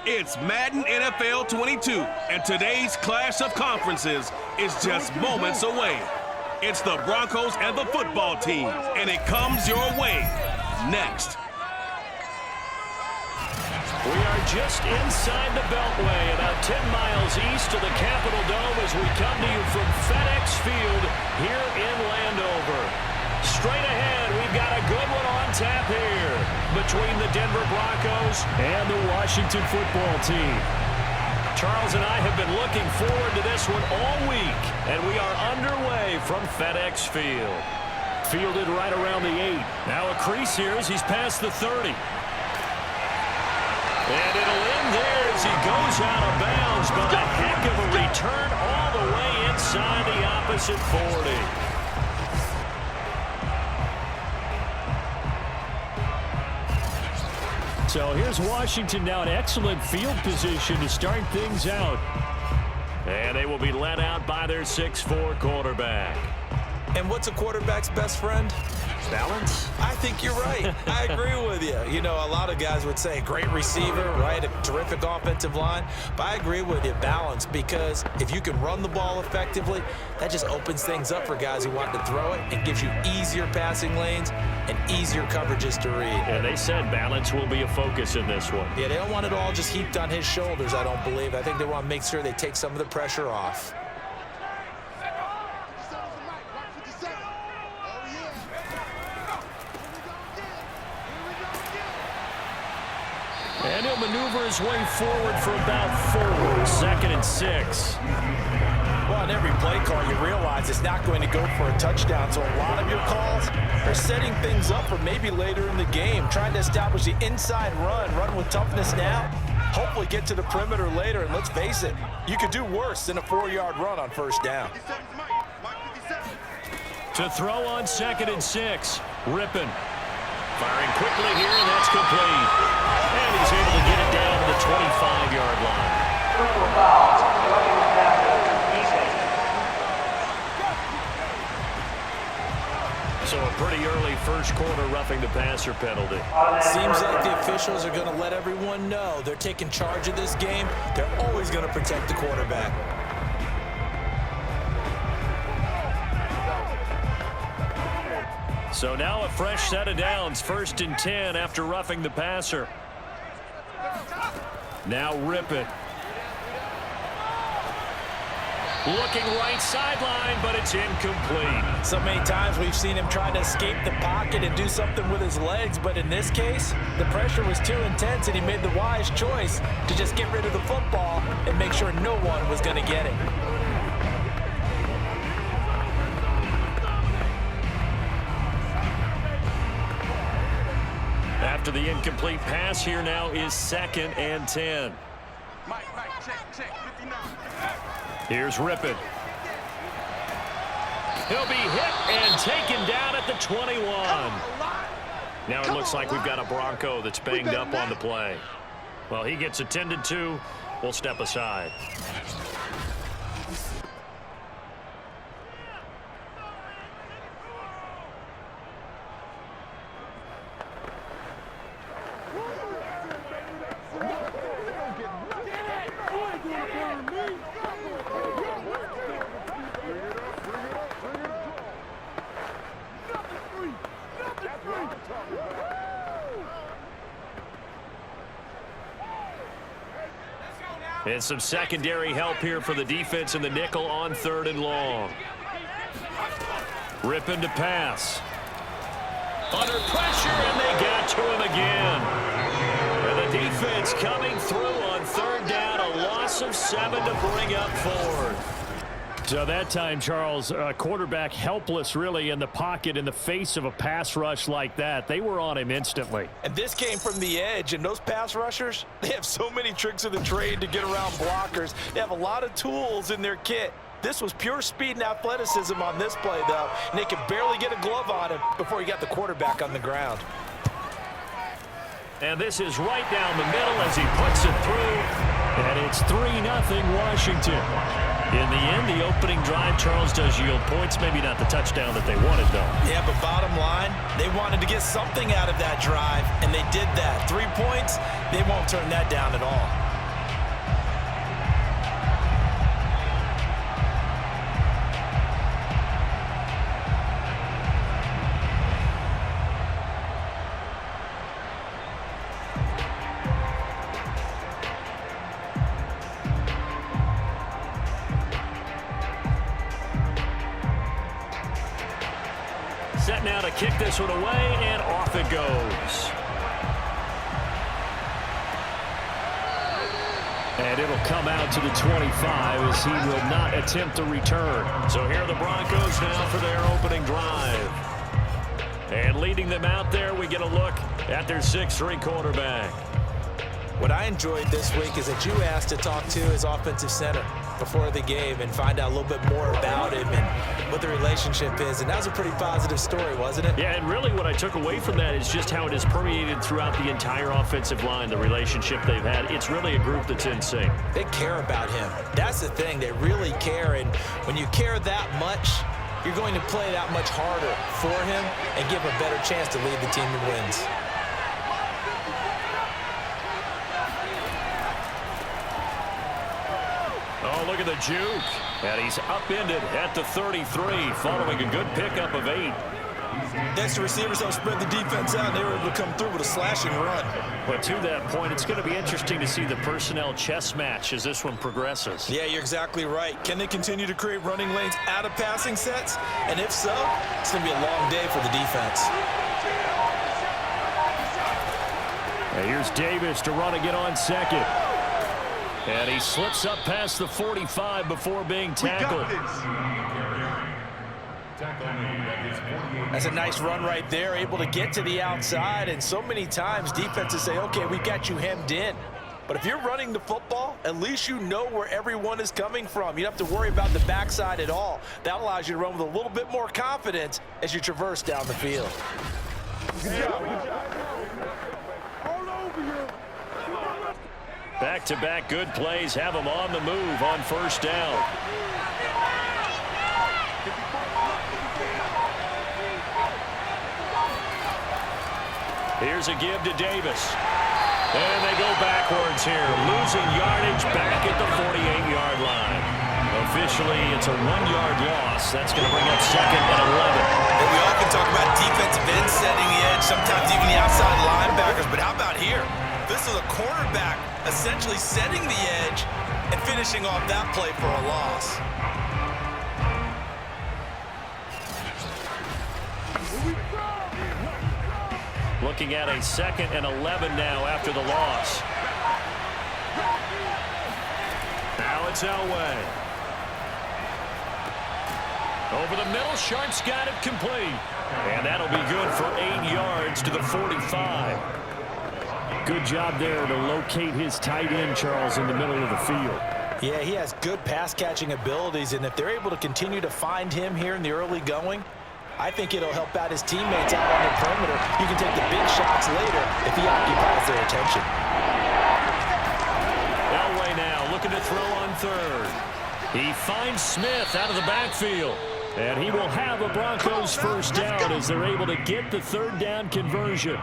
It's Madden NFL 22, and today's clash of conferences is just moments away. It's the Broncos and the football team, and it comes your way next. We are just inside the Beltway, about 10 miles east of the Capitol Dome as we come to you from FedEx Field here in Landover. Straight ahead, we've got a good one on tap here between the Denver Broncos and the Washington football team. Charles and I have been looking forward to this one all week, and we are underway from FedEx Field. Fielded right around the 8. Now a crease here as he's past the 30. And it'll end there as he goes out of bounds, but a heck of a return all the way inside the opposite 40. So here's Washington now in excellent field position to start things out. And they will be led out by their 6'4" quarterback. And what's a quarterback's best friend? Balance? I think you're right. I agree with you. You know, a lot of guys would say great receiver, right? A terrific offensive line. But I agree with you, balance, because if you can run the ball effectively, that just opens things up for guys who want to throw it and gives you easier passing lanes and easier coverages to read. And they said balance will be a focus in this one. Yeah, they don't want it all just heaped on his shoulders, I don't believe. I think they want to make sure they take some of the pressure off. And he'll maneuver his way forward for about 4. 2nd and 6. Well, in every play call, you realize it's not going to go for a touchdown. So a lot of your calls are setting things up for maybe later in the game, trying to establish the inside run with toughness now, hopefully get to the perimeter later. And let's face it, you could do worse than a 4-yard run on first down. To throw on 2nd and 6, Rypien. Firing quickly here, and that's complete. And he's able to get it down to the 25-yard line. So a pretty early first quarter roughing the passer penalty. Seems like the officials are going to let everyone know they're taking charge of this game. They're always going to protect the quarterback. So now a fresh set of downs, 1st and 10 after roughing the passer. Now Rypien. Looking right sideline, but it's incomplete. So many times we've seen him try to escape the pocket and do something with his legs, but in this case, the pressure was too intense and he made the wise choice to just get rid of the football and make sure no one was going to get it. After the incomplete pass, here now is 2nd and 10. Here's Rypien. He'll be hit and taken down at the 21. Now it looks like we've got a Bronco that's banged up on the play. Well, he gets attended to. We'll step aside. And some secondary help here for the defense in the nickel on 3rd and long. Rypien to pass. Under pressure, and they got to him again. And the defense coming through on 3rd down, a loss of 7 to bring up 4th. So that time, Charles, quarterback helpless really in the pocket in the face of a pass rush like that. They were on him instantly. And this came from the edge, and those pass rushers, they have so many tricks of the trade to get around blockers. They have a lot of tools in their kit. This was pure speed and athleticism on this play, though, and they could barely get a glove on him before he got the quarterback on the ground. And this is right down the middle as he puts it through. And it's 3-0 Washington. In the end, the opening drive, Charles, does yield points. Maybe not the touchdown that they wanted, though. Yeah, but bottom line, they wanted to get something out of that drive, and they did that. 3 points, they won't turn that down at all. set now to kick this one away, and off it goes. And it'll come out to the 25 as he will not attempt to return. So here are the Broncos now for their opening drive. And leading them out there, we get a look at their 6'3" quarterback. What I enjoyed this week is that you asked to talk to his offensive center before the game and find out a little bit more about him and what the relationship is. And that was a pretty positive story, wasn't it? Yeah, and really what I took away from that is just how it has permeated throughout the entire offensive line, the relationship they've had. It's really a group that's in sync. They care about him. That's the thing. They really care. And when you care that much, you're going to play that much harder for him and give him a better chance to lead the team to wins. Oh, look at the juke. And he's upended at the 33 following a good pickup of 8. Next, receivers don't spread the defense out, and they were able to come through with a slashing run. But to that point, it's going to be interesting to see the personnel chess match as this one progresses. Yeah, you're exactly right. Can they continue to create running lanes out of passing sets? And if so, it's going to be a long day for the defense. And here's Davis to run again on second. And he slips up past the 45 before being tackled. That's a nice run right there, able to get to the outside. And so many times defenses say, okay, we got you hemmed in. But if you're running the football, at least you know where everyone is coming from. You don't have to worry about the backside at all. That allows you to run with a little bit more confidence as you traverse down the field. Back-to-back good plays have them on the move on first down. Here's a give to Davis. And they go backwards here, losing yardage back at the 48-yard line. Officially, it's a 1-yard loss. That's going to bring up second and 11. And we often talk about defensive ends setting the edge, sometimes even the outside linebackers. But how about here? This is a cornerback essentially setting the edge and finishing off that play for a loss. Looking at a second and 11 now after the loss. Now it's Elway. Over the middle, Sharpe's got it complete. And that'll be good for 8 yards to the 45. Good job there to locate his tight end, Charles, in the middle of the field. Yeah, he has good pass-catching abilities, and if they're able to continue to find him here in the early going, I think it'll help out his teammates out on the perimeter. You can take the big shots later if he occupies their attention. Elway now looking to throw on third. He finds Smith out of the backfield. And he will have a Broncos first down as they're able to get the third down conversion.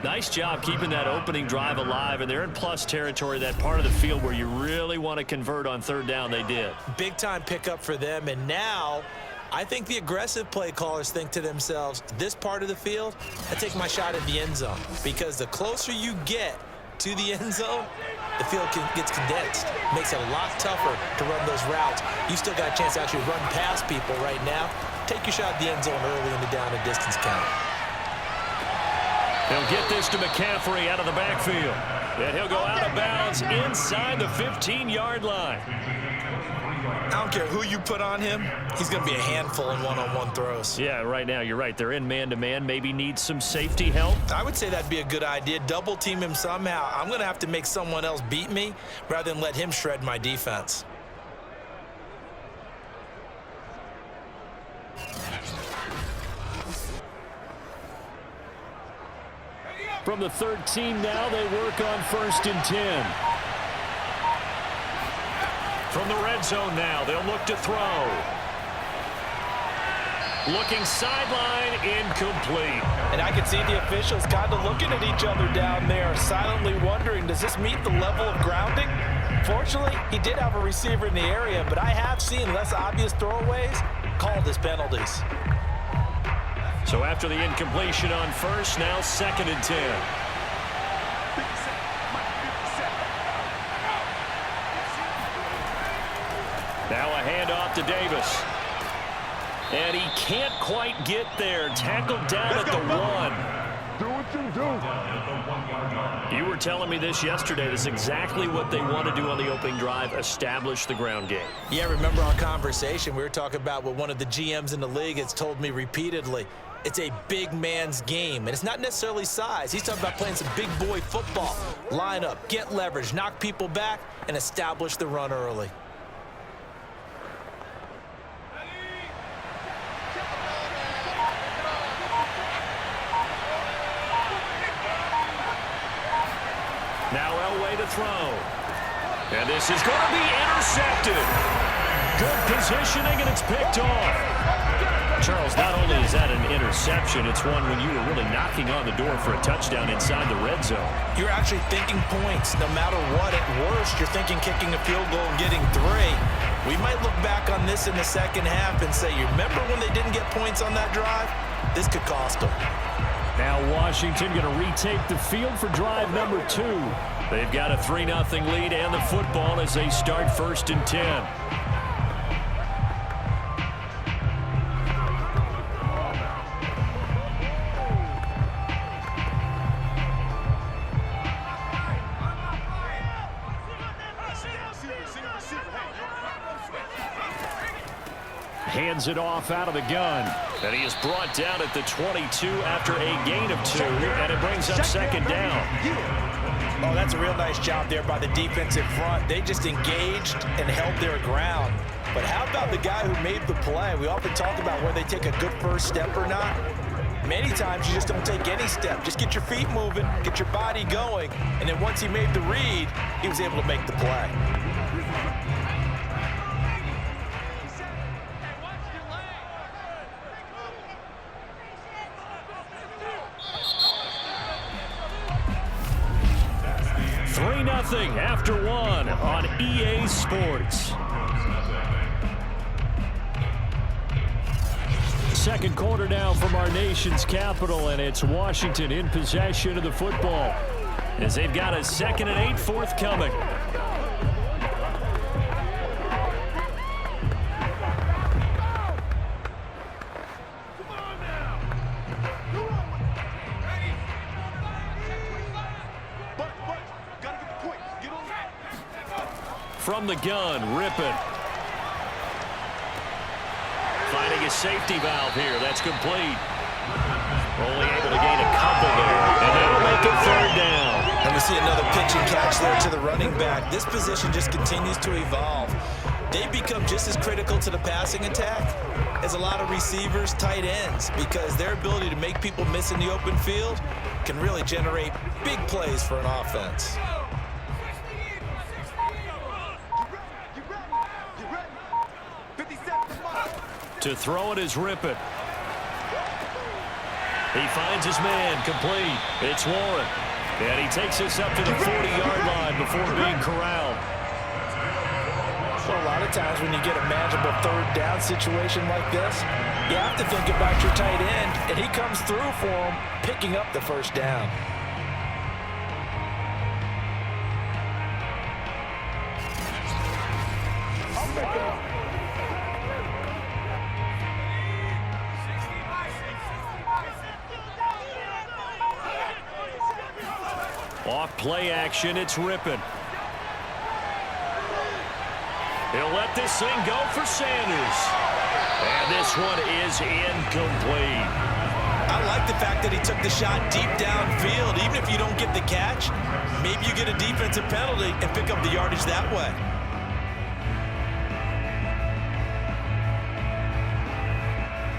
Nice job keeping that opening drive alive, and they're in plus territory, that part of the field where you really want to convert on third down. They did. Big-time pickup for them, and now I think the aggressive play callers think to themselves, this part of the field, I take my shot at the end zone, because the closer you get to the end zone, the field gets condensed. Makes it a lot tougher to run those routes. You still got a chance to actually run past people right now. Take your shot at the end zone early in the down and distance count. He'll get this to McCaffrey out of the backfield. And he'll go out of bounds inside the 15-yard line. I don't care who you put on him. He's going to be a handful in one-on-one throws. Yeah, right now you're right. They're in man-to-man. Maybe need some safety help. I would say that'd be a good idea. Double team him somehow. I'm going to have to make someone else beat me rather than let him shred my defense. From the 13 now, they work on 1st and 10. From the red zone now, they'll look to throw. Looking sideline, incomplete. And I can see the officials kind of looking at each other down there, silently wondering, does this meet the level of grounding? Fortunately, he did have a receiver in the area, but I have seen less obvious throwaways called as penalties. So after the incompletion on 1st, now 2nd and 10. Now a handoff to Davis. And he can't quite get there. Tackled down at the 1. Do what you do. You were telling me this yesterday. This is exactly what they want to do on the opening drive, establish the ground game. Yeah, remember our conversation? We were talking about what one of the GMs in the league has told me repeatedly. It's a big man's game, and it's not necessarily size. He's talking about playing some big boy football. Line up, get leverage, knock people back, and establish the run early. Now Elway to throw. And this is going to be intercepted. Good positioning, and it's picked off. Charles, not only is that an interception, it's one when you were really knocking on the door for a touchdown inside the red zone. You're actually thinking points. No matter what, at worst, you're thinking kicking a field goal and getting 3. We might look back on this in the second half and say, you remember when they didn't get points on that drive? This could cost them. Now Washington going to retake the field for drive number 2. They've got a 3-0 lead and the football as they start 1st and 10. Hands it off out of the gun. And he is brought down at the 22 after a gain of 2, and it brings up 2nd down. Oh, that's a real nice job there by the defensive front. They just engaged and held their ground. But how about the guy who made the play? We often talk about whether they take a good first step or not. Many times you just don't take any step. Just get your feet moving, get your body going, and then once he made the read, he was able to make the play. After 1 on EA Sports. Second quarter now from our nation's capital, and it's Washington in possession of the football as they've got a 2nd and 8 forthcoming. From the gun, Rypien. Finding a safety valve here. That's complete. Only able to gain a couple there. And that'll make it 3rd down. And we see another pitch and catch there to the running back. This position just continues to evolve. They become just as critical to the passing attack as a lot of receivers, tight ends, because their ability to make people miss in the open field can really generate big plays for an offense. To throw it is Rypien. He finds his man, complete. It's Warren. And he takes us up to the 40-yard line before being corralled. Well, a lot of times when you get a manageable 3rd down situation like this, you have to think about your tight end, and he comes through for him, picking up the 1st down. Off play action, it's Rypien. He'll let this thing go for Sanders. And this one is incomplete. I like the fact that he took the shot deep downfield. Even if you don't get the catch, maybe you get a defensive penalty and pick up the yardage that way.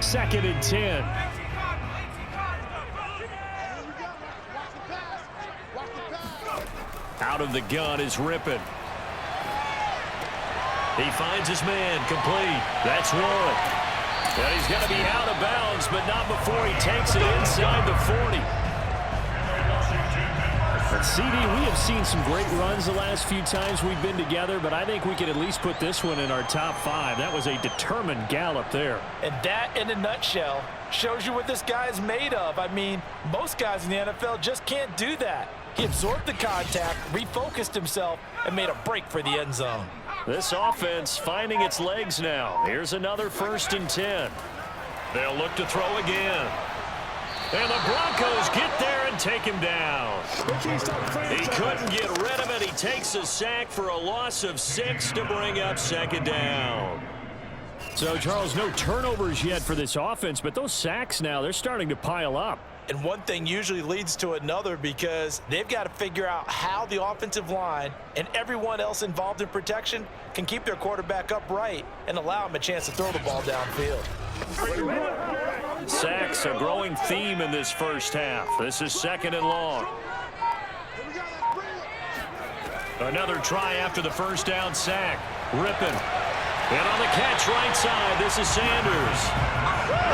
Second and 10. Out of the gun is Rypien. He finds his man, complete. That's Warren. And he's going to be out of bounds, but not before he takes it inside the 40. And CD, we have seen some great runs the last few times we've been together, but I think we could at least put this one in our top 5. That was a determined gallop there. And that, in a nutshell, shows you what this guy is made of. I mean, most guys in the NFL just can't do that. He absorbed the contact, refocused himself, and made a break for the end zone. This offense finding its legs now. Here's another 1st and 10. They'll look to throw again. And the Broncos get there and take him down. He couldn't get rid of it. He takes a sack for a loss of 6 to bring up second down. So, Charles, no turnovers yet for this offense, but those sacks now, they're starting to pile up. And one thing usually leads to another because they've got to figure out how the offensive line and everyone else involved in protection can keep their quarterback upright and allow him a chance to throw the ball downfield. Sacks, a growing theme in this first half. This is 2nd and long. Another try after the first down sack. Rypien. And on the catch right side, this is Sanders.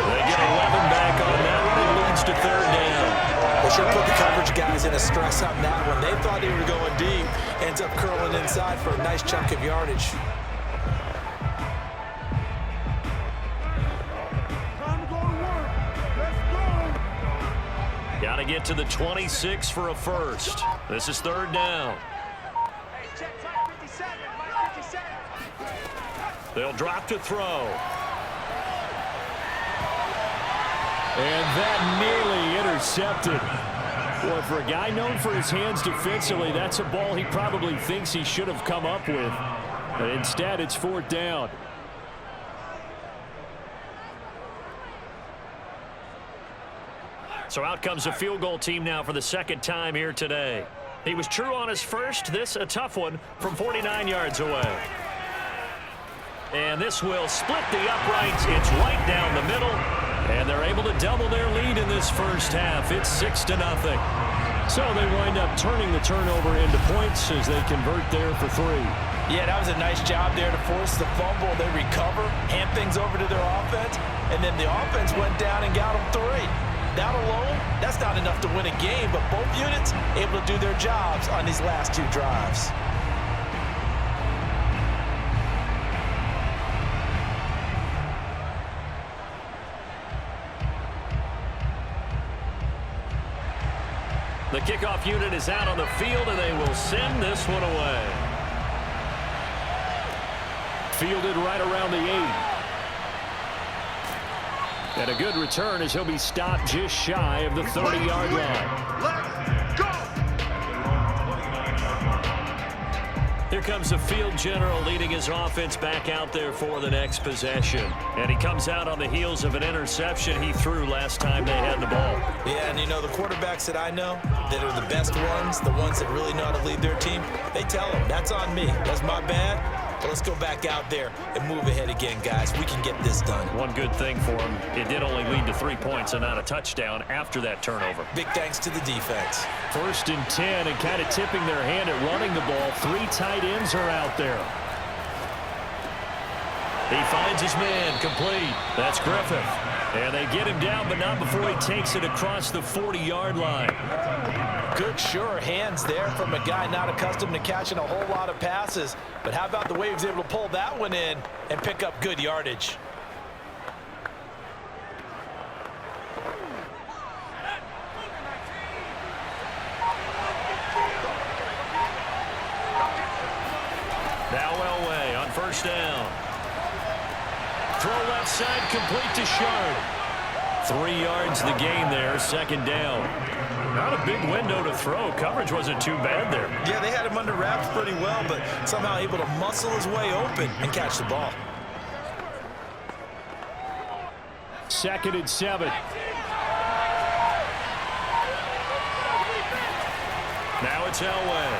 They get 11 back on that one. It leads to 3rd down. They sure put the coverage guys in a stress on that one. They thought they were going deep. Ends up curling inside for a nice chunk of yardage. Got to get to the 26 for a first. This is 3rd down. They'll drop to throw. And that nearly intercepted. Boy, for a guy known for his hands defensively, that's a ball he probably thinks he should have come up with. But instead, it's 4th down. So out comes a field goal team now for the 2nd time here today. He was true on his first. This a tough one from 49 yards away. And this will split the uprights. It's right down the middle. And they're able to double their lead in this first half. It's 6-0. So they wind up turning the turnover into points as they convert there for 3. Yeah, that was a nice job there to force the fumble. They recover, hand things over to their offense, and then the offense went down and got them 3. That alone, that's not enough to win a game, but both units able to do their jobs on these last 2 drives. The kickoff unit is out on the field, and they will send this one away. Fielded right around the 8. And a good return as he'll be stopped just shy of the 30-yard line. Let's go! Here comes the field general leading his offense back out there for the next possession. And he comes out on the heels of an interception he threw last time they had the ball. Yeah, and you know, the quarterbacks that I know that are the best ones, the ones that really know how to lead their team, they tell them, that's on me. That's my bad. But let's go back out there and move ahead again, guys. We can get this done. One good thing for him, it did only lead to 3 points and not a touchdown after that turnover. Big thanks to the defense. 1st and 10, and kind of tipping their hand at running the ball. 3 tight ends are out there. He finds his man, complete. That's Griffith. And they get him down, but not before he takes it across the 40-yard line. Good, sure hands there from a guy not accustomed to catching a whole lot of passes. But how about the way he was able to pull that one in and pick up good yardage? Now Elway on 1st down. Throw left side, complete to Sharpe. 3 yards the gain there, 2nd down. Not a big window to throw. Coverage wasn't too bad there. Yeah, they had him under wraps pretty well, but somehow able to muscle his way open and catch the ball. 2nd and 7. Now it's Elway.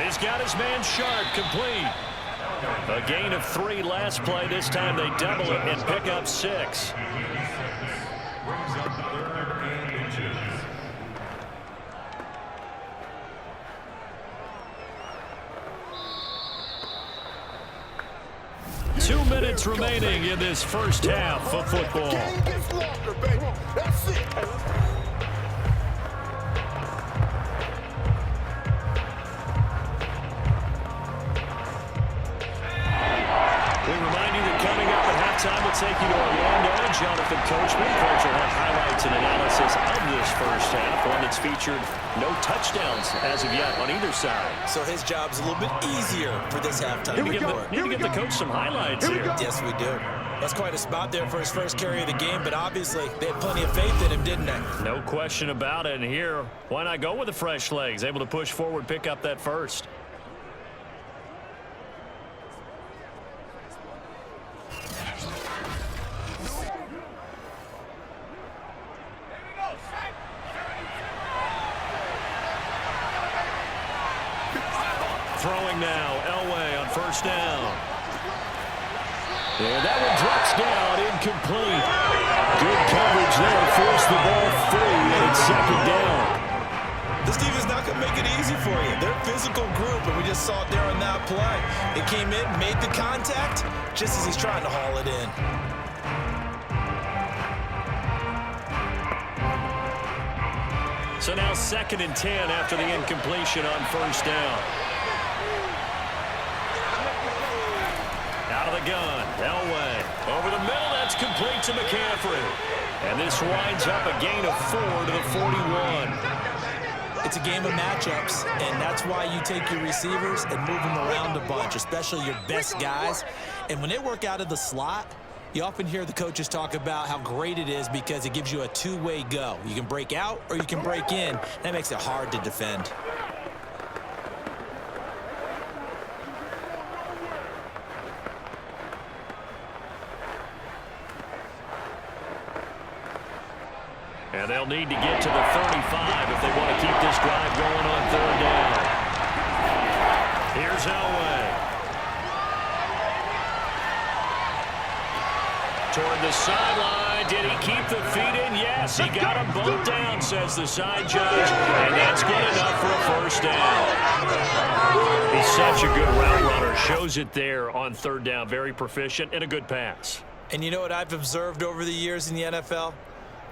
He's got his man Sharpe, complete. A gain of 3 last play. This time they double it and pick up 6. Brings up 3rd and inches. 2 minutes remaining in this first half of football. Game gets longer, baby. That's it. Time will take you to Orlando. Jonathan Coachman, coach, will have highlights and analysis of this first half, one that's featured no touchdowns as of yet on either side. So his job's a little bit easier for this halftime. Need to get the coach some highlights here. Yes, we do. That's quite a spot there for his first carry of the game, but obviously they had plenty of faith in him, didn't they? No question about it. And here, why not go with the fresh legs? Able to push forward, pick up that first. Throwing now, Elway on first down. And that one drops down, incomplete. Good coverage there, forced the ball free, and it's second down. This defense not going to make it easy for you. They're a physical group, and we just saw it there on that play. They came in, made the contact, just as he's trying to haul it in. So now 2nd and 10 after the incompletion on first down. Out of the gun, Elway. Over the middle, that's complete to McCaffrey. And this winds up a gain of 4 to the 41. It's a game of matchups, and that's why you take your receivers and move them around a bunch, especially your best guys. And when they work out of the slot, you often hear the coaches talk about how great it is because it gives you a two-way go. You can break out or you can break in. That makes it hard to defend. And they'll need to get to the 35 if they want to keep this drive going on 3rd down. Here's Elway. Toward the sideline. Did he keep the feet in? Yes, he got them both down, says the side judge. And that's good enough for a first down. He's such a good route runner. Shows it there on 3rd down. Very proficient and a good pass. And you know what I've observed over the years in the NFL?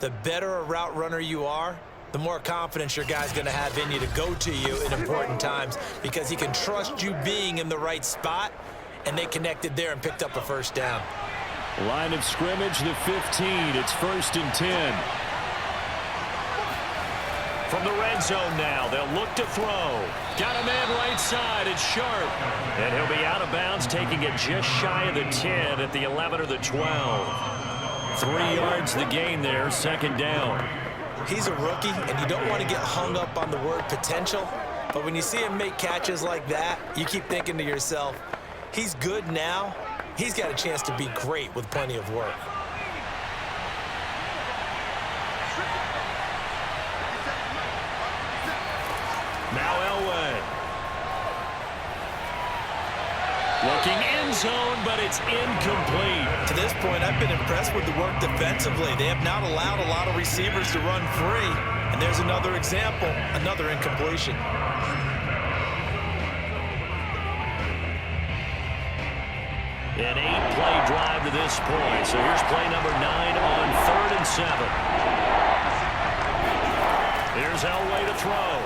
The better a route runner you are, the more confidence your guy's going to have in you to go to you in important times because he can trust you being in the right spot, and they connected there and picked up a first down. Line of scrimmage, the 15. It's 1st and 10. From the red zone now, they'll look to throw. Got a man right side, it's Sharpe. And he'll be out of bounds, taking it just shy of the 10 at the 11 or the 12. 3 yards the gain there, 2nd down. He's a rookie, and you don't want to get hung up on the word potential, but when you see him make catches like that, you keep thinking to yourself, he's good now. He's got a chance to be great with plenty of work. Now Elway. Looking end zone, but it's incomplete. To this point, I've been impressed with the work defensively. They have not allowed a lot of receivers to run free. And there's another example, another incompletion. An 8-play drive to this point. So here's play number 9 on 3rd and 7. Here's Elway to throw.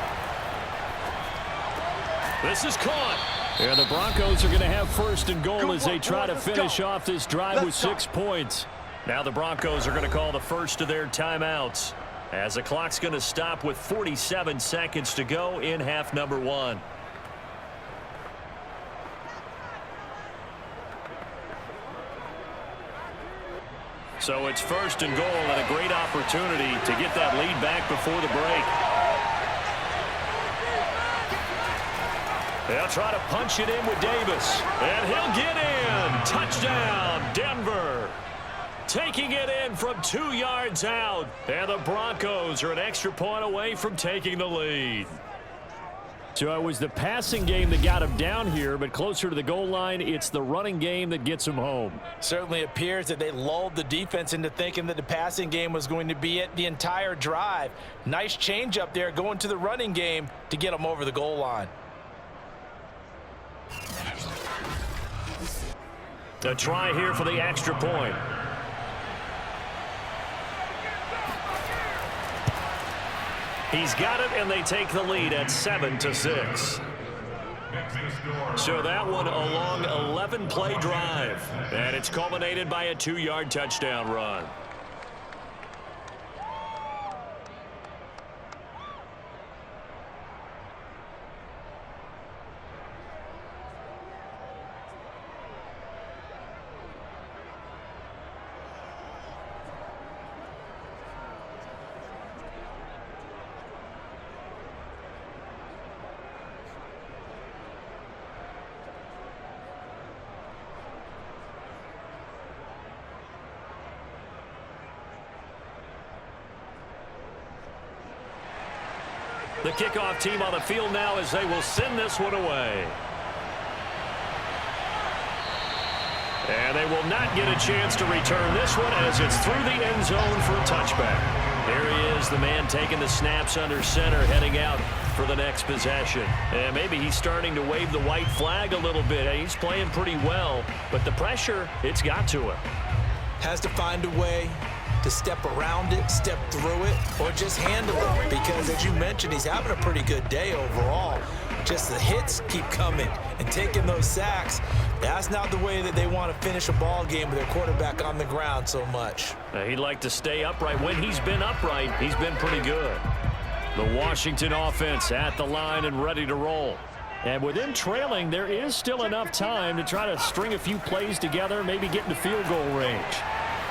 This is caught. And the Broncos are going to have 1st and goal as they try to finish off this drive with 6 points. Now the Broncos are going to call the first of their timeouts as the clock's going to stop with 47 seconds to go in half number 1. So it's 1st and goal and a great opportunity to get that lead back before the break. They'll try to punch it in with Davis. And he'll get in. Touchdown, Denver. Taking it in from 2 yards out. And the Broncos are an extra point away from taking the lead. So it was the passing game that got him down here, but closer to the goal line, it's the running game that gets him home. Certainly appears that they lulled the defense into thinking that the passing game was going to be it the entire drive. Nice change up there going to the running game to get them over the goal line. A try here for the extra point. He's got it, and they take the lead at 7-6. So that one a long 11-play drive, and it's culminated by a 2-yard touchdown run. The kickoff team on the field now as they will send this one away. And they will not get a chance to return this one as it's through the end zone for a touchback. There he is, the man taking the snaps under center, heading out for the next possession. And maybe he's starting to wave the white flag a little bit. He's playing pretty well, but the pressure, it's got to him. Has to find a way to step around it, step through it, or just handle it. Because as you mentioned, he's having a pretty good day overall. Just the hits keep coming and taking those sacks. That's not the way that they want to finish a ball game with their quarterback on the ground so much. He'd like to stay upright. When he's been upright, he's been pretty good. The Washington offense at the line and ready to roll. And with them trailing, there is still enough time to try to string a few plays together, maybe get into field goal range.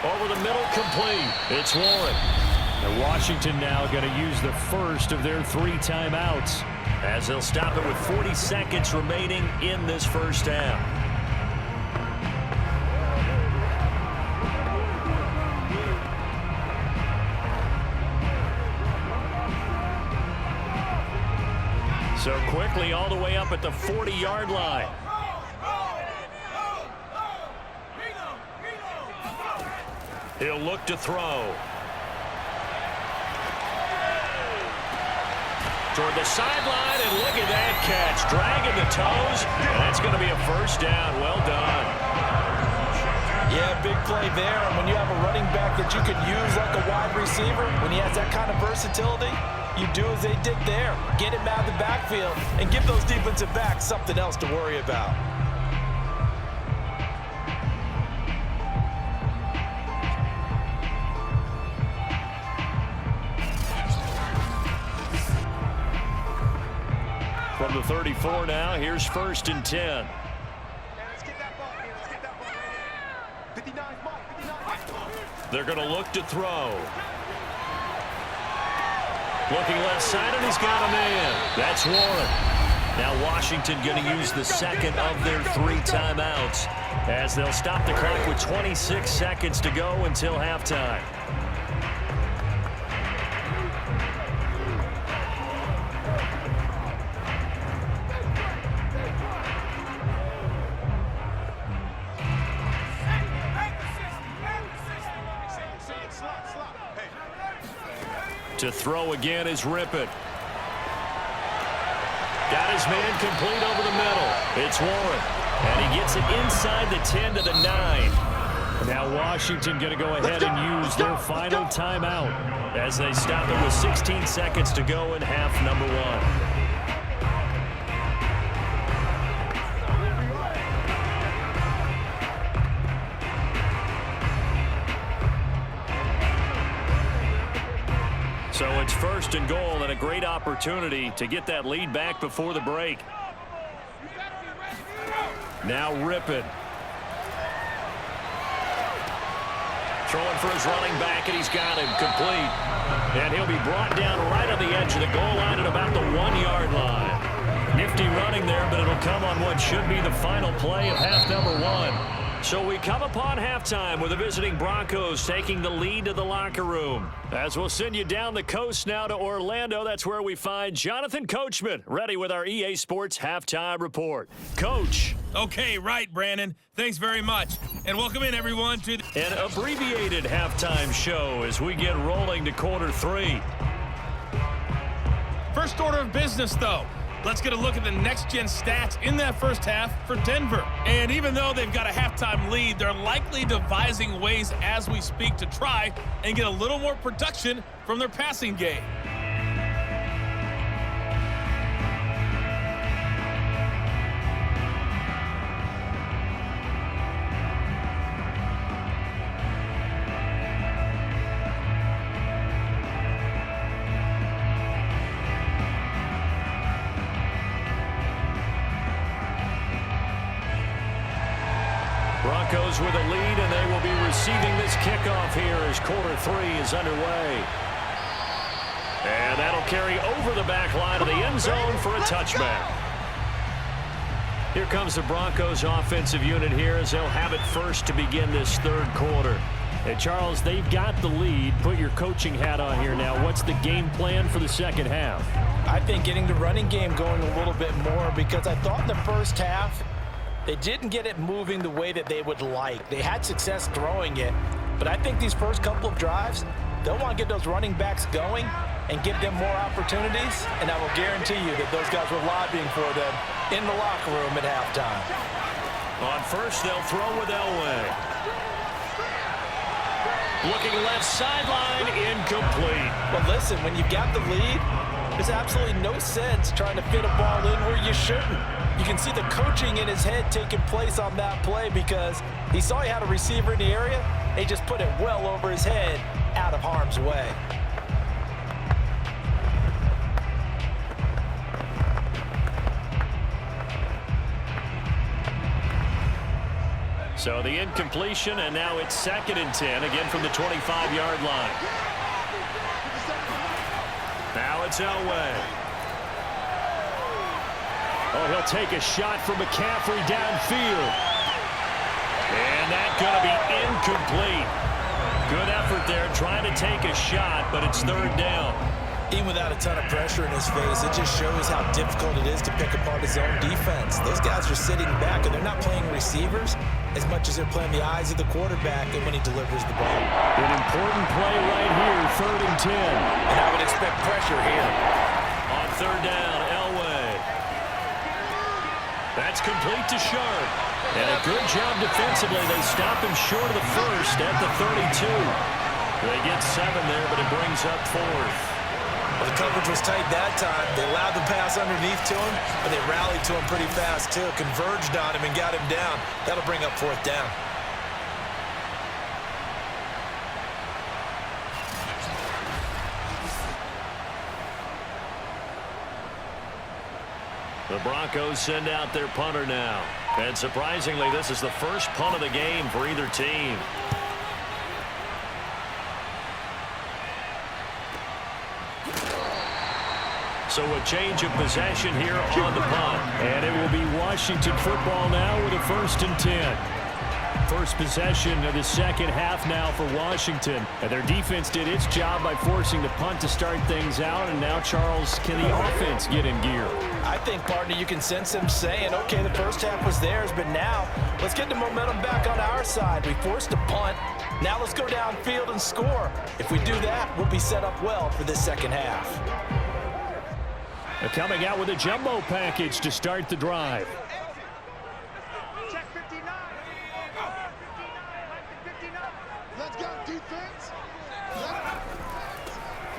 Over the middle, complete. It's Warren. And Washington now going to use the first of their 3 timeouts, as they'll stop it with 40 seconds remaining in this first half. So quickly all the way up at the 40-yard line. He'll look to throw. Toward the sideline, and look at that catch. Dragging the toes, and that's going to be a first down. Well done. Yeah, big play there. And when you have a running back that you could use like a wide receiver, when he has that kind of versatility, you do as they did there. Get him out of the backfield and give those defensive backs something else to worry about. From the 34 now, here's 1st and 10. They're going to look to throw. Looking left side, and he's got a man. That's Warren. Now Washington going to use the second of their 3 timeouts, as they'll stop the clock with 26 seconds to go until halftime. To throw again is Rypien. Got his man complete over the middle. It's Warren. And he gets it inside the 10 to the 9. Now Washington going to go ahead and use their final timeout as they stop it with 16 seconds to go in half number 1. So it's 1st and goal, and a great opportunity to get that lead back before the break. Now Rypien. Throwing for his running back, and he's got him complete. And he'll be brought down right on the edge of the goal line at about the 1-yard line. Nifty running there, but it'll come on what should be the final play of half number 1. So we come upon halftime with the visiting Broncos taking the lead to the locker room. As we'll send you down the coast now to Orlando, that's where we find Jonathan Coachman, ready with our EA Sports Halftime Report. Coach. Okay, right, Brandon. Thanks very much. And welcome in, everyone, to an abbreviated halftime show as we get rolling to quarter 3. First order of business, though. Let's get a look at the next-gen stats in that first half for Denver. And even though they've got a halftime lead, they're likely devising ways as we speak to try and get a little more production from their passing game. Broncos with a lead, and they will be receiving this kickoff here as quarter 3 is underway. And that'll carry over the back line of the end zone for a touchback. Here comes the Broncos offensive unit here as they'll have it first to begin this 3rd quarter. Hey, Charles, they've got the lead. Put your coaching hat on here now. What's the game plan for the second half? I think getting the running game going a little bit more, because I thought in the first half they didn't get it moving the way that they would like. They had success throwing it, but I think these first couple of drives, they'll want to get those running backs going and give them more opportunities, and I will guarantee you that those guys were lobbying for them in the locker room at halftime. On first, they'll throw with Elway. Looking left sideline, incomplete. Well, listen, when you've got the lead, there's absolutely no sense trying to fit a ball in where you shouldn't. You can see the coaching in his head taking place on that play, because he saw he had a receiver in the area. He just put it well over his head, out of harm's way. So the incompletion, and now it's 2nd and 10, again from the 25-yard line. Now it's Elway. Oh, he'll take a shot from McCaffrey downfield. And that's going to be incomplete. Good effort there trying to take a shot, but it's 3rd down. Even without a ton of pressure in his face, it just shows how difficult it is to pick apart his own defense. Those guys are sitting back, and they're not playing receivers as much as they're playing the eyes of the quarterback and when he delivers the ball. An important play right here, 3rd and 10. And I would expect pressure here. On 3rd down, Elway. That's complete to Sharpe. And a good job defensively. They stop him short of the first at the 32. They get 7 there, but it brings up 4th. Well, the coverage was tight that time. They allowed the pass underneath to him, but they rallied to him pretty fast, too. Converged on him and got him down. That'll bring up 4th down. The Broncos send out their punter now. And surprisingly, this is the first punt of the game for either team. So a change of possession here on the punt. And it will be Washington football now with a 1st and 10. First possession of the second half now for Washington. And their defense did its job by forcing the punt to start things out. And now, Charles, can the offense get in gear? I think, partner, you can sense them saying, okay, the first half was theirs, but now let's get the momentum back on our side. We forced a punt. Now let's go downfield and score. If we do that, we'll be set up well for this second half. They're coming out with a jumbo package to start the drive. Check 59. 59. Let's go, defense.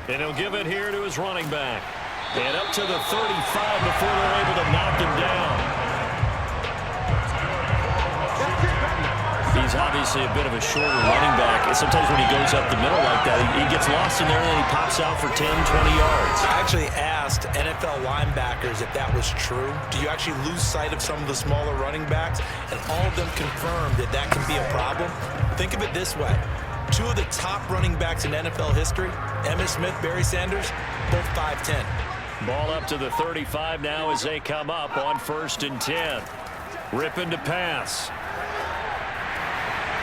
And he'll give it here to his running back. And up to the 35 before they're able to knock him down. He's obviously a bit of a shorter running back. And sometimes when he goes up the middle like that, he gets lost in there and then he pops out for 10, 20 yards. I actually asked NFL linebackers if that was true. Do you actually lose sight of some of the smaller running backs? And all of them confirmed that that can be a problem. Think of it this way. 2 of the top running backs in NFL history, Emmitt Smith, Barry Sanders, both 5'10". Ball up to the 35 now as they come up on 1st and 10. Rypien to pass.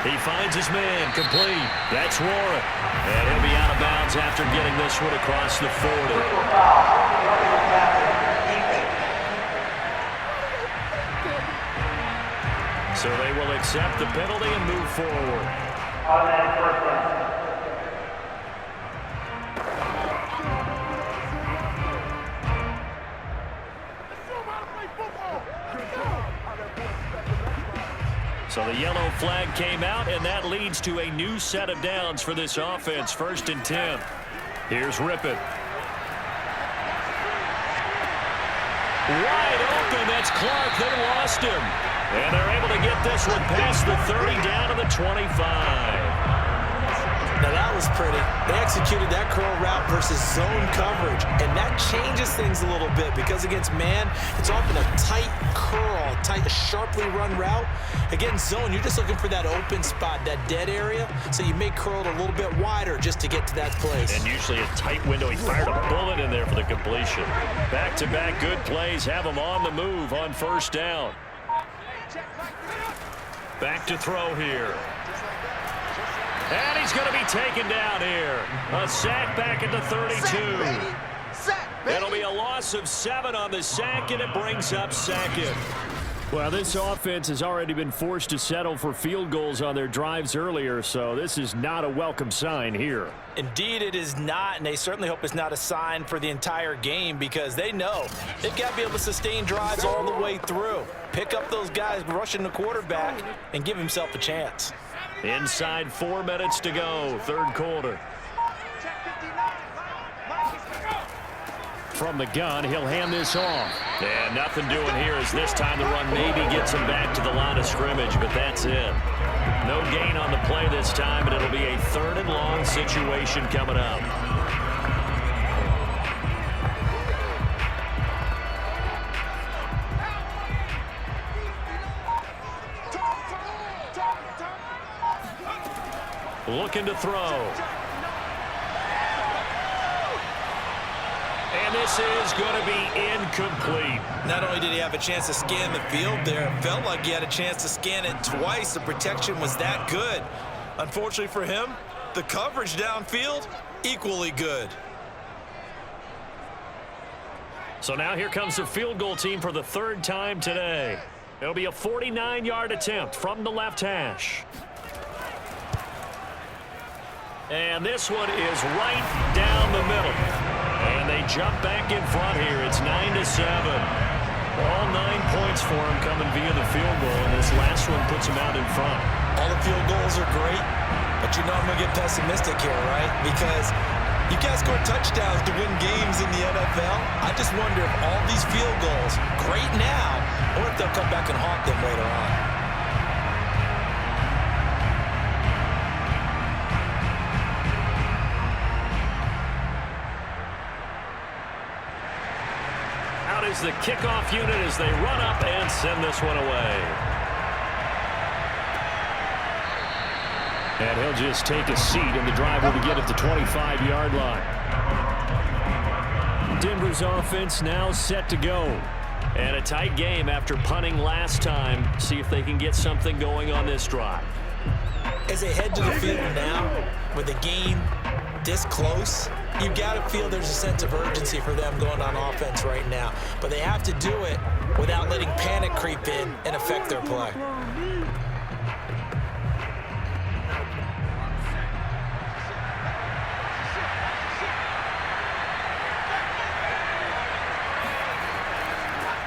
He finds his man, complete. That's Warren. And he'll be out of bounds after getting this one across the 40. So they will accept the penalty and move forward. So the yellow flag came out, and that leads to a new set of downs for this offense. 1st and 10. Here's Rypien. Wide open. That's Clark. They lost him. And they're able to get this one past the 30 down to the 25. Now that was pretty. They executed that curl route versus zone coverage, and that changes things a little bit because against man, it's often a tight curl, tight, sharply run route. Against zone, you're just looking for that open spot, that dead area, so you may curl it a little bit wider just to get to that place. And usually a tight window. He fired a bullet in there for the completion. Back-to-back good plays have him on the move on 1st down. Back to throw here. And he's going to be taken down here. A sack back at the 32. Sack, baby. It'll be a loss of 7 on the sack, and it brings up second. Well, this offense has already been forced to settle for field goals on their drives earlier, so this is not a welcome sign here. Indeed, it is not, and they certainly hope it's not a sign for the entire game because they know they've got to be able to sustain drives all the way through. Pick up those guys rushing the quarterback and give himself a chance. Inside 4 minutes to go, third quarter. Check 59. From the gun, he'll hand this off. And nothing doing here as this time the run maybe gets him back to the line of scrimmage, but that's it. No gain on the play this time, and it'll be a 3rd and long situation coming up. Looking to throw. And this is going to be incomplete. Not only did he have a chance to scan the field there, it felt like he had a chance to scan it twice. The protection was that good. Unfortunately for him, the coverage downfield, equally good. So now here comes the field goal team for the 3rd time today. It'll be a 49-yard attempt from the left hash. And this one is right down the middle. And they jump back in front here. It's 9-7. All 9 points for them coming via the field goal, and this last one puts them out in front. All the field goals are great, but you know I'm going to get pessimistic here, right? Because you guys score touchdowns to win games in the NFL. I just wonder if all these field goals, great now, or if they'll come back and haunt them later on. Is the kickoff unit as they run up and send this one away. And he'll just take a seat, and the drive will begin at the 25-yard line. Denver's offense now set to go. And a tight game after punting last time. See if they can get something going on this drive. As they head to the field now, with the game this close, you've got to feel there's a sense of urgency for them going on offense right now. But they have to do it without letting panic creep in and affect their play.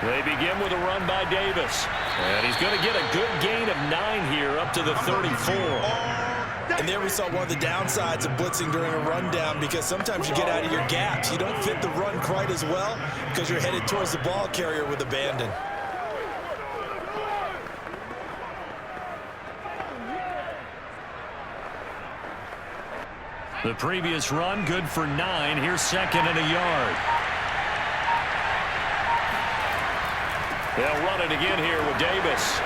They begin with a run by Davis. And he's going to get a good gain of 9 here up to the 34. And there we saw one of the downsides of blitzing during a rundown, because sometimes you get out of your gaps. You don't fit the run quite as well because you're headed towards the ball carrier with abandon. The previous run good for 9. Here's 2nd and a yard. They'll run it again here with Davis.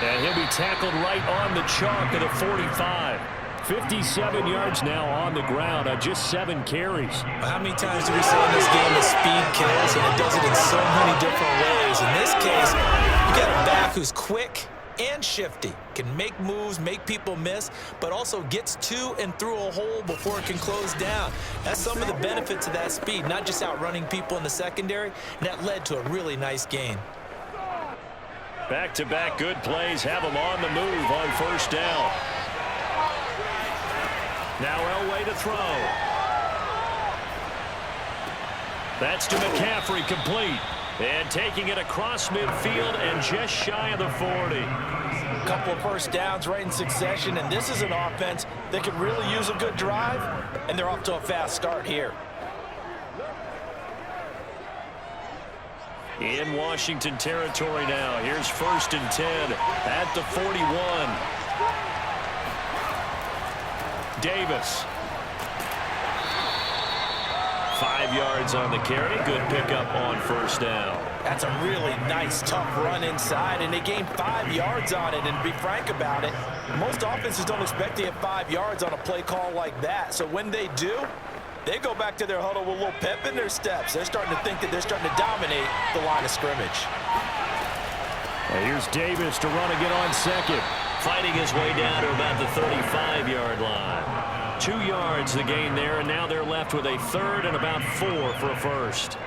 And he'll be tackled right on the chalk at a 45. 57 yards now on the ground on just 7 carries. How many times do we say in this game that speed kills, and it does it in so many different ways? In this case, you got a back who's quick and shifty, can make moves, make people miss, but also gets to and through a hole before it can close down. That's some of the benefits of that speed, not just outrunning people in the secondary, and that led to a really nice gain. Back-to-back good plays have them on the move on 1st down. Now Elway to throw. That's to McCaffrey, complete. And taking it across midfield and just shy of the 40. A couple of first downs right in succession, and this is an offense that could really use a good drive, and they're off to a fast start here. In Washington territory now. Here's 1st and 10 at the 41. Davis. 5 yards on the carry. Good pickup on 1st down. That's a really nice, tough run inside, and they gained 5 yards on it. And to be frank about it, most offenses don't expect to get 5 yards on a play call like that. So when they do, they go back to their huddle with a little pep in their steps. They're starting to think that they're starting to dominate the line of scrimmage. And here's Davis to run again on 2nd. fighting his way down to about the 35-yard line. 2 yards the gain there, and now they're left with a third and about 4 for a first.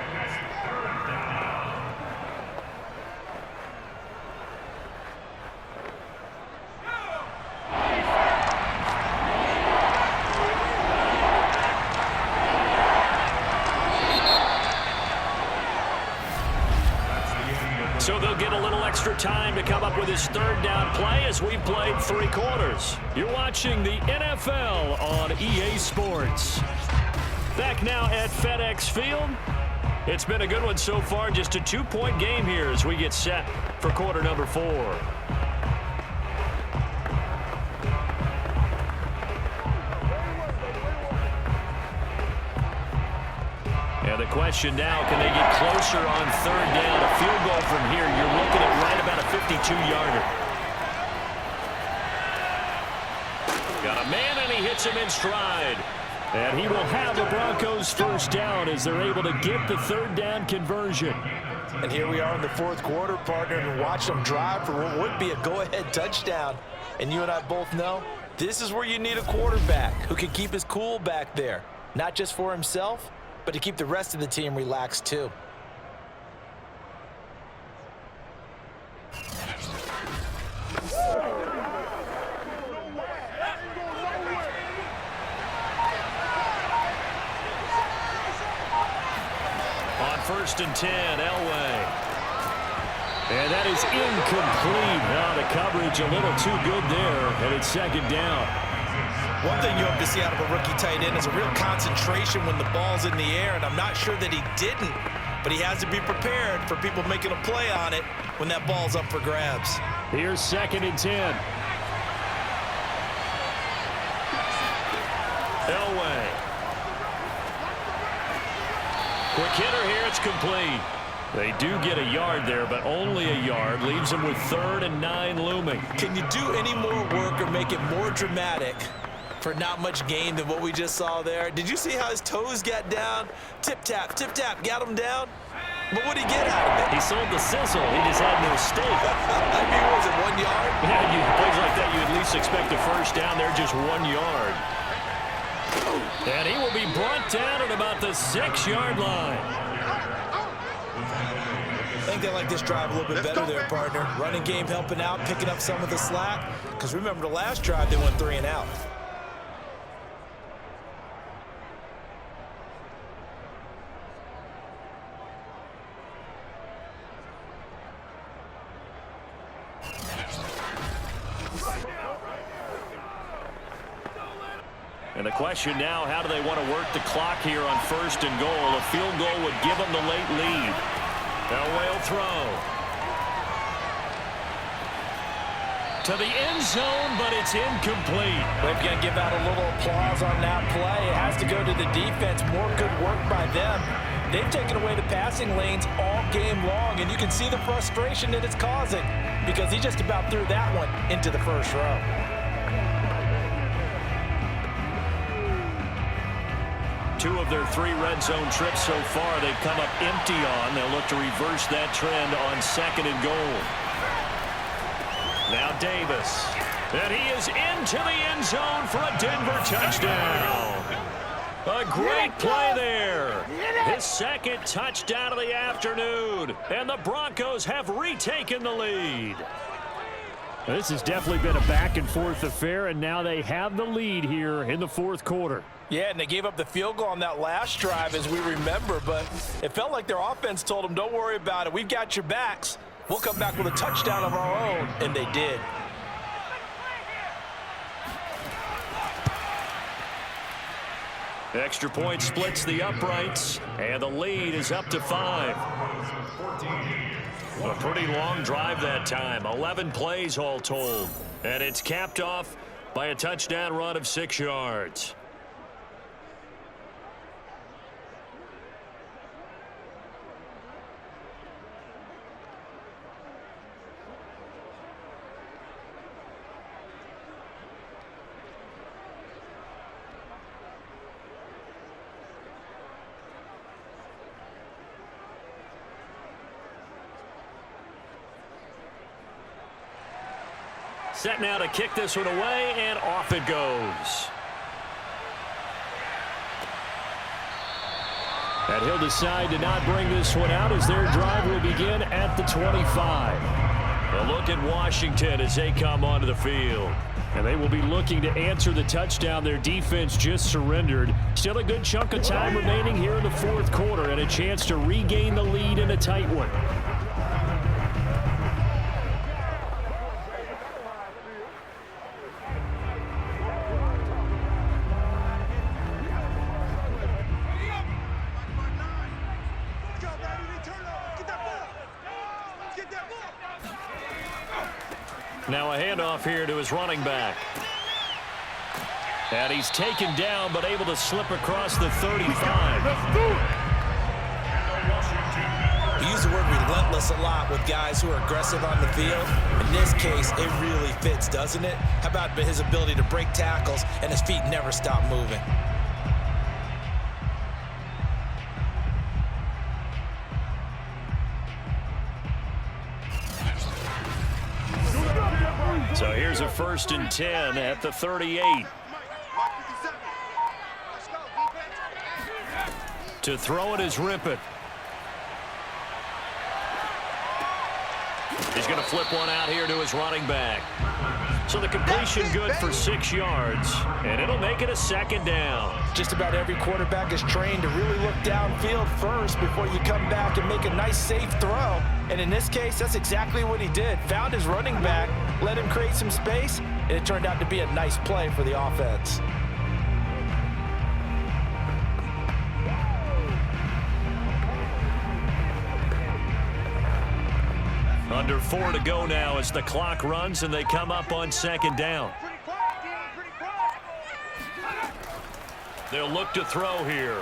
So they'll get a little extra time to come up with his third down play as we played 3 quarters. You're watching the NFL on EA Sports. Back now at FedEx Field. It's been a good one so far. Just a 2-point game here as we get set for quarter number 4. And the question now, can they get closer on third down? A field goal from here, you're looking at right about a 52-yarder. Got a man, and he hits him in stride. And he will have the Broncos first down as they're able to get the third down conversion. And here we are in the 4th quarter, partner, and watch them drive for what would be a go-ahead touchdown. And you and I both know this is where you need a quarterback who can keep his cool back there, not just for himself, but to keep the rest of the team relaxed too. On 1st and 10, Elway. And that is incomplete. Now the coverage a little too good there, and it's 2nd down. One thing you hope to see out of a rookie tight end is a real concentration when the ball's in the air, and I'm not sure that he didn't, but he has to be prepared for people making a play on it when that ball's up for grabs. Here's 2nd and 10. Elway. Quick hitter here, it's complete. They do get a yard there, but only a yard. Leaves them with 3rd and 9 looming. Can you do any more work or make it more dramatic for not much gain than what we just saw there? Did you see how his toes got down? Tip-tap, got him down. But what did he get out of it? He sold the sizzle. He just had no steak. I mean, was it 1 yard? Yeah, plays like that, you at least expect a first down there, just 1 yard. And he will be brought down at about the 6-yard line. I think they like this drive a little bit better there, partner. Running game helping out, picking up some of the slack. Because remember, the last drive, they went 3 and out. And the question now, how do they want to work the clock here on 1st and goal? A field goal would give them the late lead. Elway will throw. To the end zone, but it's incomplete. We're going to give out a little applause on that play. It has to go to the defense. More good work by them. They've taken away the passing lanes all game long, and you can see the frustration that it's causing because he just about threw that one into the first row. Two of their 3 red zone trips so far, they've come up empty on. They'll look to reverse that trend on 2nd and goal. Now Davis. And he is into the end zone for a Denver touchdown. A great play there. His 2nd touchdown of the afternoon. And the Broncos have retaken the lead. This has definitely been a back-and-forth affair, and now they have the lead here in the 4th quarter. Yeah, and they gave up the field goal on that last drive, as we remember, but it felt like their offense told them, don't worry about it. We've got your backs. We'll come back with a touchdown of our own, and they did. Extra point splits the uprights, and the lead is up to 5. A pretty long drive that time, 11 plays all told. And it's capped off by a touchdown run of 6 yards. Set now to kick this one away, and off it goes. And he'll decide to not bring this one out as their drive will begin at the 25. A look at Washington as they come onto the field. And they will be looking to answer the touchdown their defense just surrendered. Still a good chunk of time remaining here in the fourth quarter and a chance to regain the lead in a tight one. Now a handoff here to his running back. And he's taken down but able to slip across the 35. We use the word relentless a lot with guys who are aggressive on the field. In this case, it really fits, doesn't it? How about his ability to break tackles and his feet never stop moving? So here's a 1st and 10 at the 38. To throw it is Rypien. He's going to flip one out here to his running back. So the completion good for 6 yards, and it'll make it a 2nd down. Just about every quarterback is trained to really look downfield first before you come back and make a nice, safe throw. And in this case, that's exactly what he did. Found his running back, let him create some space, and it turned out to be a nice play for the offense. Under 4 to go now as the clock runs and they come up on 2nd down. They'll look to throw here.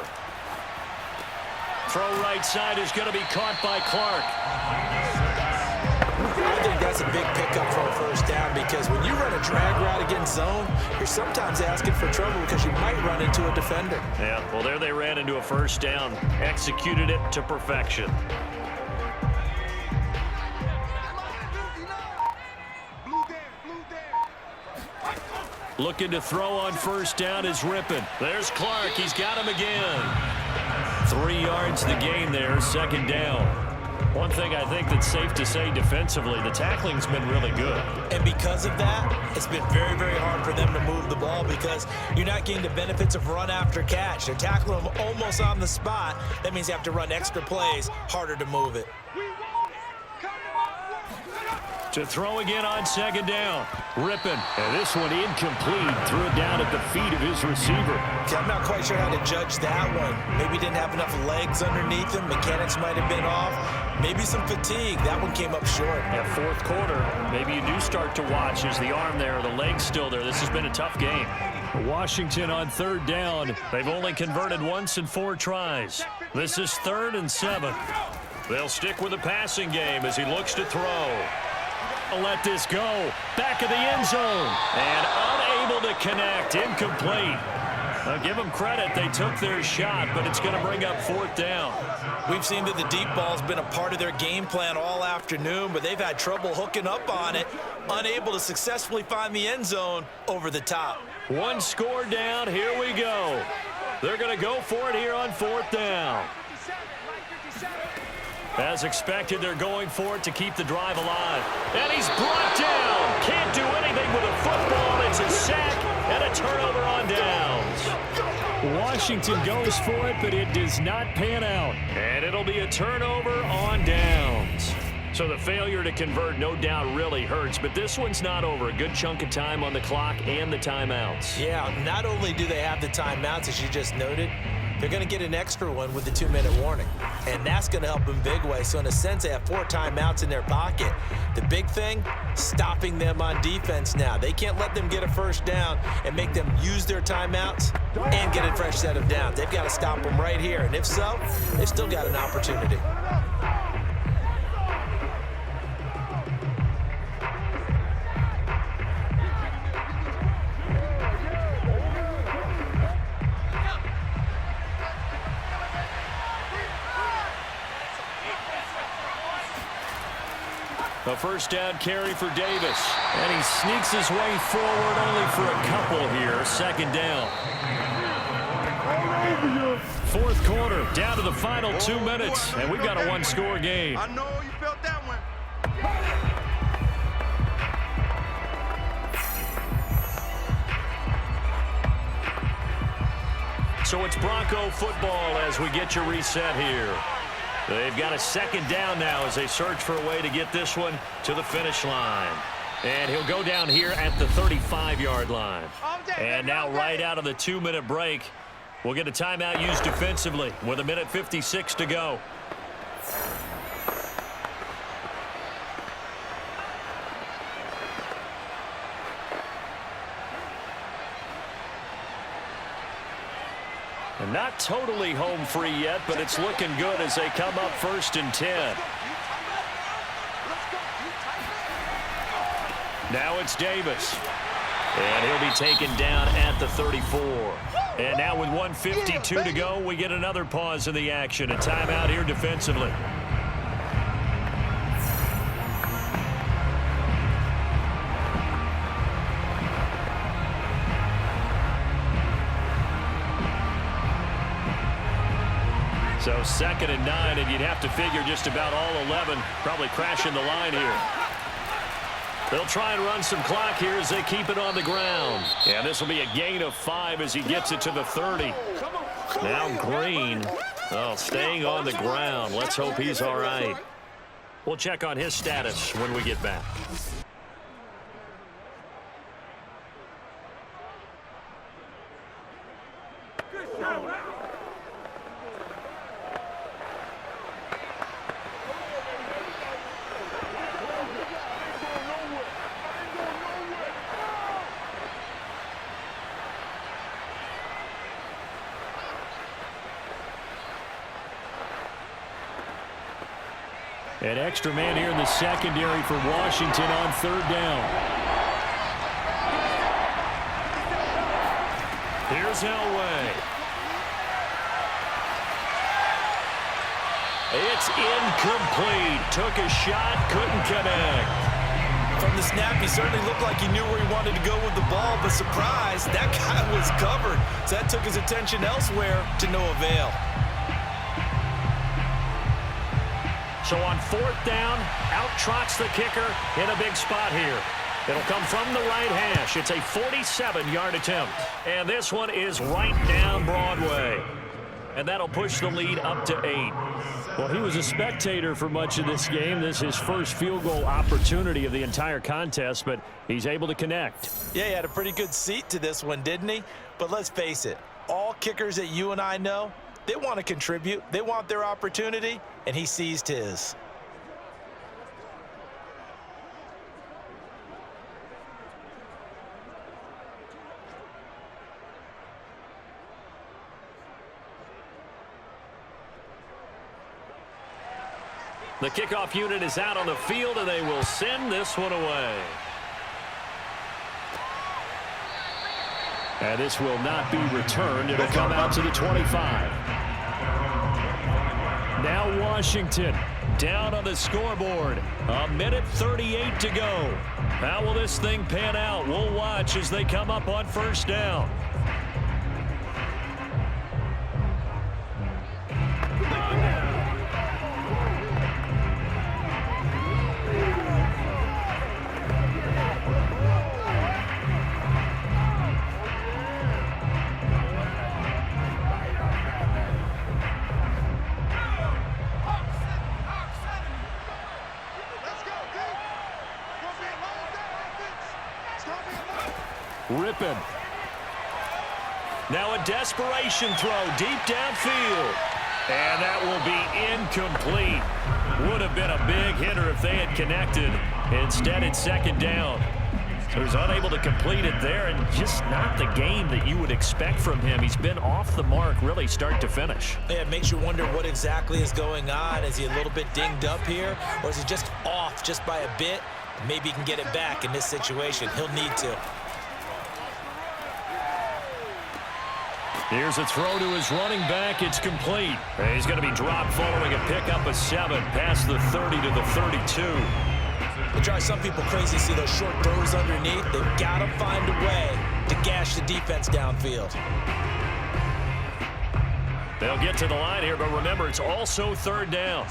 Throw right side is going to be caught by Clark. I think that's a big pickup for a 1st down because when you run a drag route against zone, you're sometimes asking for trouble because you might run into a defender. Yeah, well, there they ran into a 1st down. Executed it to perfection. Looking to throw on 1st down is Rypien. There's Clark. He's got him again. 3 yards the gain there, 2nd down. One thing I think that's safe to say defensively, the tackling's been really good. And because of that, it's been very, very hard for them to move the ball because you're not getting the benefits of run after catch. They're tackling them almost on the spot. That means you have to run extra plays, harder to move it. To throw again on 2nd down. Rypien. And this one incomplete. Threw it down at the feet of his receiver. Okay, I'm not quite sure how to judge that one. Maybe didn't have enough legs underneath him. Mechanics might have been off. Maybe some fatigue. That one came up short. At 4th quarter, maybe you do start to watch. Is the arm there, the leg's still there? This has been a tough game. Washington on 3rd down. They've only converted once in 4 tries. This is 3rd and 7. They'll stick with the passing game as he looks to throw. Let this go. Back of the end zone. And unable to connect. Incomplete. I'll give them credit. They took their shot, but it's going to bring up 4th down. We've seen that the deep ball's been a part of their game plan all afternoon, but they've had trouble hooking up on it. Unable to successfully find the end zone over the top. 1 score down. Here we go. They're going to go for it here on 4th down. As expected, they're going for it to keep the drive alive. And he's brought down. Can't do anything with a football. It's a sack and a turnover on downs. Washington goes for it, but it does not pan out. And it'll be a turnover on downs. So the failure to convert no doubt really hurts, but this one's not over. A good chunk of time on the clock and the timeouts. Yeah, not only do they have the timeouts, as you just noted, they're going to get an extra one with the 2-minute warning. And that's going to help them big way. So in a sense, they have 4 timeouts in their pocket. The big thing, stopping them on defense now. They can't let them get a 1st down and make them use their timeouts and get a fresh set of downs. They've got to stop them right here. And if so, they've still got an opportunity. A first down carry for Davis. And he sneaks his way forward only for a couple here. Second down. Fourth quarter, down to the final 2 minutes. And we've got a one-score game. I know you felt that one. So it's Bronco football as we get your reset here. They've got a second down now as they search for a way to get this one to the finish line. And he'll go down here at the 35-yard line. And now right out of the 2-minute break, we'll get a timeout used defensively with 1:56 to go. And not totally home free yet, but it's looking good as they come up 1st and 10. Now it's Davis. And he'll be taken down at the 34. And now with 1:52 to go, we get another pause in the action. A timeout here defensively. So 2nd and 9, and you'd have to figure just about all 11 probably crashing the line here. They'll try and run some clock here as they keep it on the ground. And this will be a gain of 5 as he gets it to the 30. Now Green, staying on the ground. Let's hope he's all right. We'll check on his status when we get back. An extra man here in the secondary for Washington on 3rd down. Here's Elway. It's incomplete. Took a shot, couldn't connect. From the snap, he certainly looked like he knew where he wanted to go with the ball, but surprise, that guy was covered. So that took his attention elsewhere to no avail. So on 4th down, out trots the kicker in a big spot here. It'll come from the right hash. It's a 47-yard attempt. And this one is right down Broadway. And that'll push the lead up to 8. Well, he was a spectator for much of this game. This is his first field goal opportunity of the entire contest, but he's able to connect. Yeah, he had a pretty good seat to this one, didn't he? But let's face it, all kickers that you and I know, they want to contribute. They want their opportunity, and he seized his. The kickoff unit is out on the field, and they will send this one away. And this will not be returned. It'll come out to the 25. Now Washington down on the scoreboard. 1:38 to go. How will this thing pan out? We'll watch as they come up on 1st down. Rypien. Now a desperation throw deep downfield. And that will be incomplete. Would have been a big hitter if they had connected. Instead, it's 2nd down. So he's unable to complete it there, and just not the game that you would expect from him. He's been off the mark really start to finish. Yeah, it makes you wonder what exactly is going on. Is he a little bit dinged up here, or is he just off just by a bit? Maybe he can get it back in this situation. He'll need to. Here's a throw to his running back. It's complete. He's going to be dropped following a pickup of 7 past the 30 to the 32. It drives some people crazy to see those short throws underneath. They've got to find a way to gash the defense downfield. They'll get to the line here, but remember, it's also third down.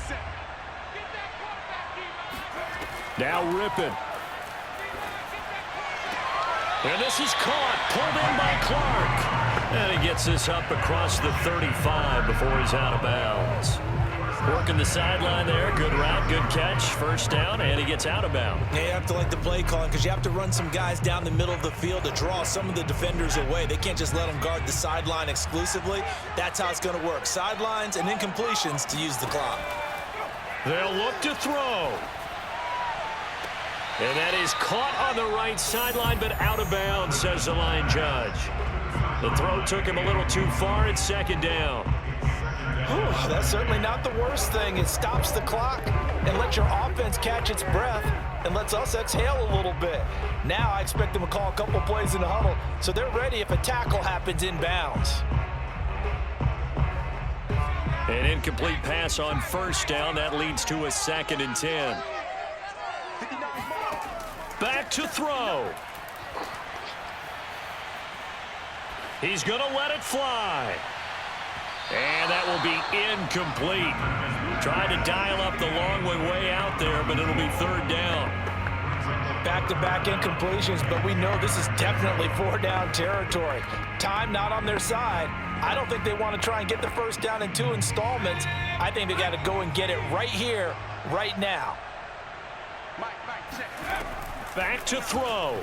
Now Rypien. And this is caught, pulled in by Clark. And he gets this up across the 35 before he's out of bounds. Working the sideline there. Good route, good catch. First down, and he gets out of bounds. Yeah, you have to like the play calling because you have to run some guys down the middle of the field to draw some of the defenders away. They can't just let them guard the sideline exclusively. That's how it's going to work. Sidelines and incompletions to use the clock. They'll look to throw. And that is caught on the right sideline, but out of bounds, says the line judge. The throw took him a little too far. It's second down. Whew, that's certainly not the worst thing. It stops the clock and lets your offense catch its breath and lets us exhale a little bit. Now I expect them to call a couple plays in the huddle so they're ready if a tackle happens inbounds. An incomplete pass on first down. That leads to a 2nd and 10. Back to throw. He's going to let it fly. And that will be incomplete. Tried to dial up the long way out there, but it'll be third down. Back-to-back incompletions, but we know this is definitely 4-down territory. Time not on their side. I don't think they want to try and get the first down in 2 installments. I think they got to go and get it right here, right now. Back to throw.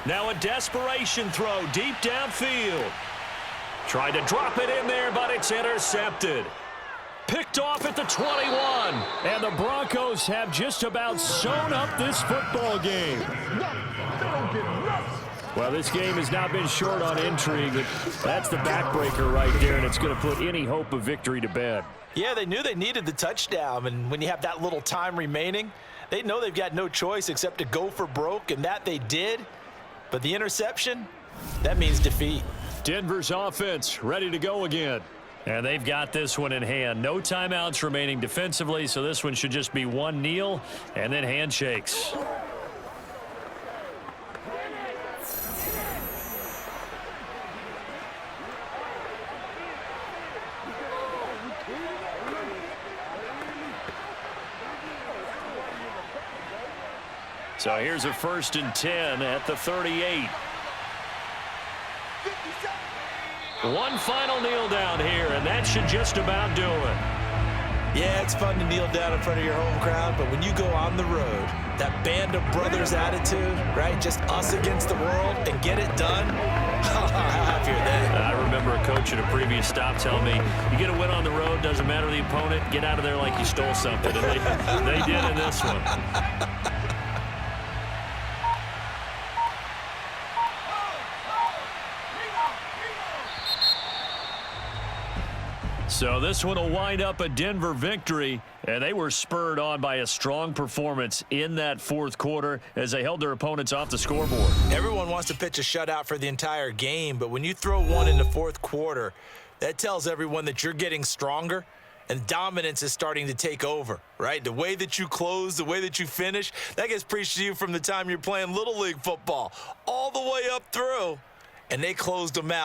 Now a desperation throw deep downfield. Tried to drop it in there, but it's intercepted. Picked off at the 21. And the Broncos have just about sewn up this football game. Well, this game has not been short on intrigue. That's the backbreaker right there, and it's going to put any hope of victory to bed. Yeah, they knew they needed the touchdown, and when you have that little time remaining, they know they've got no choice except to go for broke, and that they did. But the interception, that means defeat. Denver's offense ready to go again. And they've got this one in hand. No timeouts remaining defensively, so this one should just be one kneel and then handshakes. So here's a 1st and 10 at the 38. One final kneel down here, and that should just about do it. Yeah, it's fun to kneel down in front of your home crowd, but when you go on the road, that band of brothers attitude, right? Just us against the world and get it done. How happy are they? I remember a coach at a previous stop telling me, you get a win on the road, doesn't matter the opponent, get out of there like you stole something. And they did in this one. So this one will wind up a Denver victory, and they were spurred on by a strong performance in that 4th quarter as they held their opponents off the scoreboard. Everyone wants to pitch a shutout for the entire game, but when you throw one in the 4th quarter, that tells everyone that you're getting stronger and dominance is starting to take over, right? The way that you close, the way that you finish, that gets preached to you from the time you're playing Little League football all the way up through, and they closed them out.